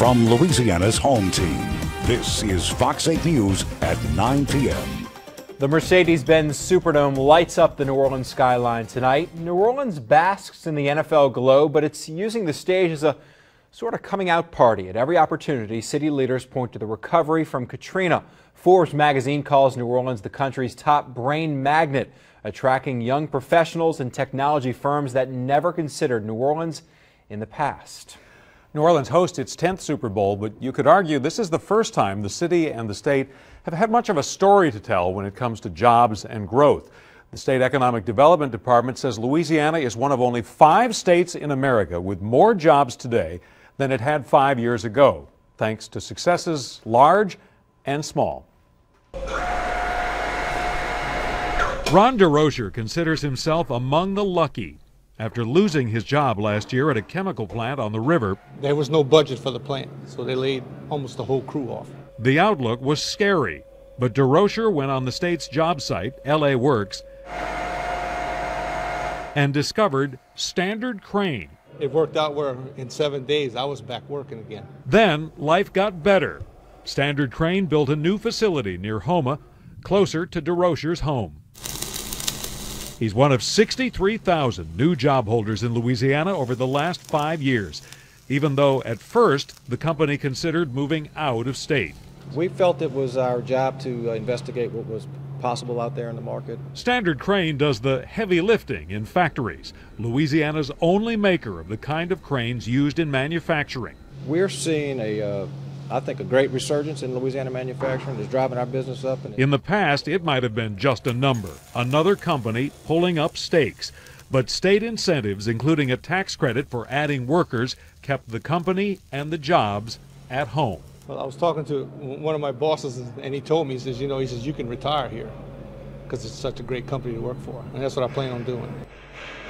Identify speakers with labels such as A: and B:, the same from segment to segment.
A: From Louisiana's home team, this is Fox 8 News at 9 p.m.
B: The Mercedes-Benz Superdome lights up the New Orleans skyline tonight. New Orleans basks in the NFL glow, but it's using the stage as a sort of coming out party. At every opportunity, city leaders point to the recovery from Katrina. Forbes magazine calls New Orleans the country's top brain magnet, attracting young professionals and technology firms that never considered New Orleans in the past.
C: New Orleans hosts its 10th Super Bowl, but you could argue this is the first time the city and the state have had much of a story to tell when it comes to jobs and growth. The State Economic Development Department says Louisiana is one of only 5 states in America with more jobs today than it had 5 years ago, thanks to successes large and small. Ron DeRocher considers himself among the lucky. After losing his job last year at a chemical plant on the river,
D: there was no budget for the plant, so they laid almost the whole crew off.
C: The outlook was scary, but DeRocher went on the state's job site, LA Works, and discovered Standard Crane.
D: It worked out where in 7 days I was back working again.
C: Then life got better. Standard Crane built a new facility near Houma, closer to DeRocher's home. He's one of 63,000 new job holders in Louisiana over the last 5 years, even though at first the company considered moving out of state.
E: We felt it was our job to investigate what was possible out there in the market. Standard
C: Crane does the heavy lifting in factories, Louisiana's only maker of the kind of cranes used in manufacturing.
E: We're seeing I think a great resurgence in Louisiana manufacturing is driving our business up.
C: In the past, it might have been just a number, another company pulling up stakes. But state incentives, including a tax credit for adding workers, kept the company and the jobs at home.
D: Well, I was talking to one of my bosses, and he told me, he says, you can retire here because it's such a great company to work for. And that's what I plan on doing.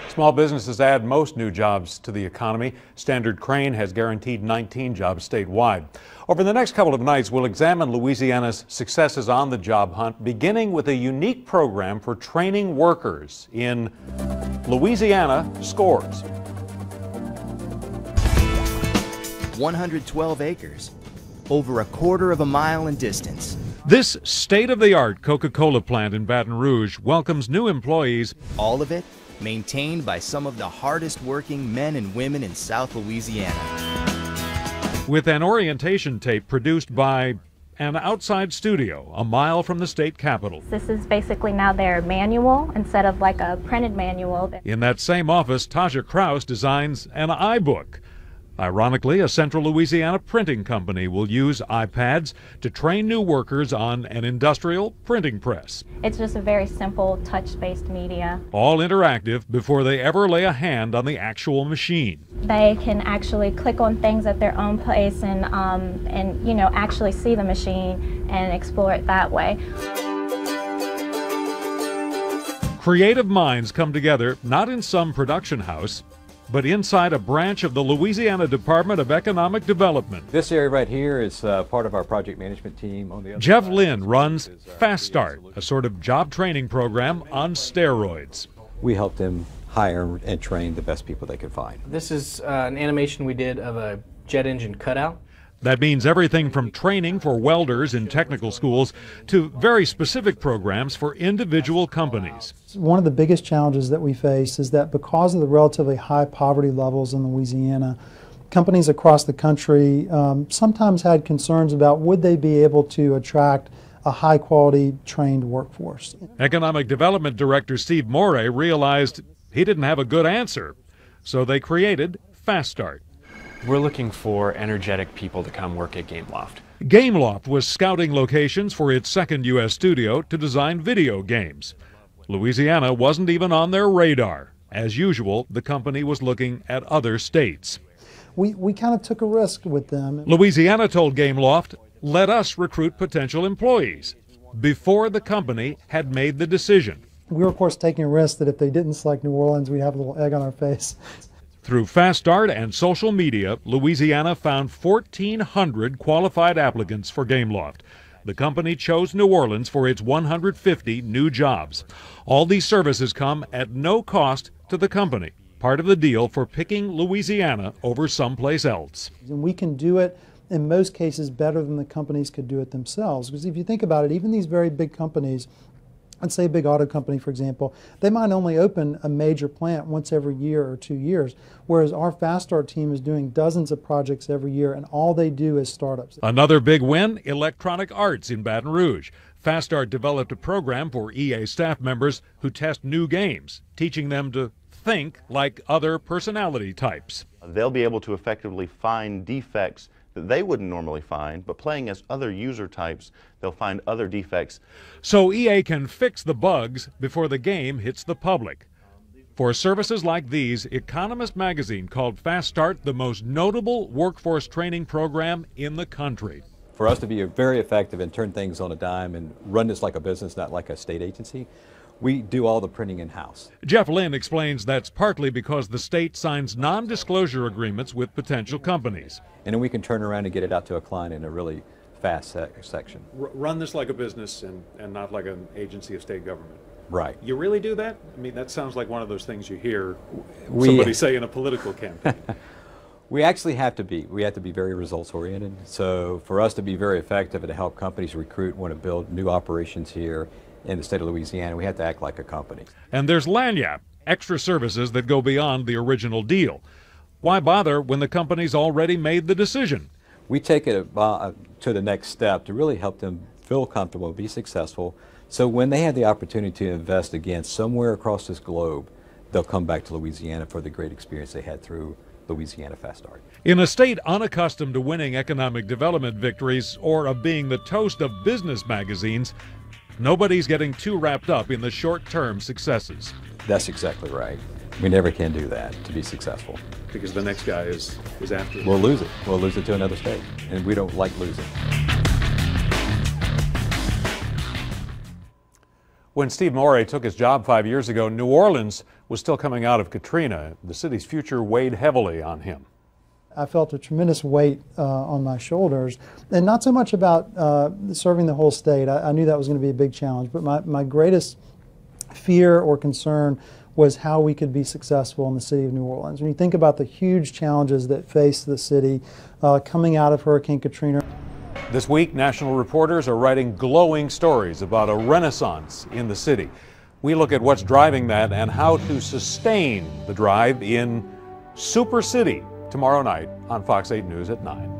D: Small businesses add most new jobs to the economy. Standard Crane has guaranteed 19 jobs statewide. Over the next couple of nights, we'll examine Louisiana's successes on the job hunt, beginning with a unique program for training workers in Louisiana Scores.
F: 112 acres, over a quarter of a mile in distance.
C: This state-of-the-art Coca-Cola plant in Baton Rouge welcomes new employees.
F: All of it maintained by some of the hardest working men and women in South Louisiana.
C: With an orientation tape produced by an outside studio a mile from the state capitol.
G: This is basically now their manual instead of like a printed manual.
C: In that same office, Tasha Kraus designs an iBook. Ironically, a Central Louisiana printing company will use iPads to train new workers on an industrial printing press.
G: It's just a very simple touch-based media.
C: All interactive before they ever lay a hand on the actual machine.
G: They can actually click on things at their own pace and actually see the machine and explore it that way.
C: Creative minds come together not in some production house, but inside a branch of the Louisiana Department of Economic Development.
H: This area right here is part of our project management team. On the other
C: Jeff
H: side,
C: Lynn runs Fast Start, a sort of job training program on steroids.
H: we help them hire and train the best people they could find.
I: This is an animation we did of a jet engine cutout.
C: That means everything from training for welders in technical schools to very specific programs for individual companies.
J: One of the biggest challenges that we face is that because of the relatively high poverty levels in Louisiana, companies across the country sometimes had concerns about would they be able to attract a high-quality trained workforce.
C: Economic Development Director Steve Morey realized he didn't have a good answer, so they created Fast Start.
K: We're looking for energetic people to come work at Gameloft.
C: Gameloft was scouting locations for its second U.S. studio to design video games. Louisiana wasn't even on their radar. As usual, the company was looking at other states.
J: We kind of took a risk with them.
C: Louisiana told Gameloft, let us recruit potential employees, before the company had made the decision.
J: We were, of course, taking a risk that if they didn't select New Orleans, we'd have a little egg on our face.
C: Through Fast Start and social media, Louisiana found 1,400 qualified applicants for Gameloft. The company chose New Orleans for its 150 new jobs. All these services come at no cost to the company, part of the deal for picking Louisiana over someplace else.
J: And we can do it in most cases better than the companies could do it themselves. Because if you think about it, even these very big companies, let's say a big auto company, for example, they might only open a major plant once every year or 2 years, whereas our Fast Start team is doing dozens of projects every year, and all they do is startups.
C: Another big win, Electronic Arts in Baton Rouge. Fast Start developed a program for EA staff members who test new games, teaching them to think like other personality types.
L: They'll be able to effectively find defects that they wouldn't normally find, but playing as other user types, they'll find other defects.
C: So EA can fix the bugs before the game hits the public. For services like these, Economist magazine called Fast Start the most notable workforce training program in the country.
H: For us to be very effective and turn things on a dime and run this like a business, not like a state agency, we do all the printing in-house.
C: Jeff Lynn explains that's partly because the state signs non-disclosure agreements with potential companies.
H: And then we can turn around and get it out to a client in a really fast section.
C: Run this like a business and not like an agency of state government.
H: Right.
C: You really do that? I mean, that sounds like one of those things you hear somebody say in a political campaign.
H: We actually have to be. We have to be very results oriented. So for us to be very effective and to help companies recruit, want to build new operations here in the state of Louisiana, we have to act like a company.
C: And there's Lanyap, extra services that go beyond the original deal. Why bother when the company's already made the decision?
H: We take it to the next step to really help them feel comfortable, be successful, so when they have the opportunity to invest again somewhere across this globe, they'll come back to Louisiana for the great experience they had through Louisiana Fast Start.
C: In a state unaccustomed to winning economic development victories or of being the toast of business magazines, nobody's getting too wrapped up in the short-term successes.
H: That's exactly right. We never can do that to be successful.
C: Because the next guy is after you.
H: We'll lose it. We'll lose it to another state, and we don't like losing.
C: When Steve Morey took his job 5 years ago, New Orleans was still coming out of Katrina. The city's future weighed heavily on him.
J: I felt a tremendous weight on my shoulders, and not so much about serving the whole state. I knew that was going to be a big challenge, but my greatest fear or concern was how we could be successful in the city of New Orleans. When you think about the huge challenges that faced the city coming out of Hurricane Katrina.
C: This week, national reporters are writing glowing stories about a renaissance in the city. We look at what's driving that and how to sustain the drive in Super City tomorrow night on Fox 8 News at 9.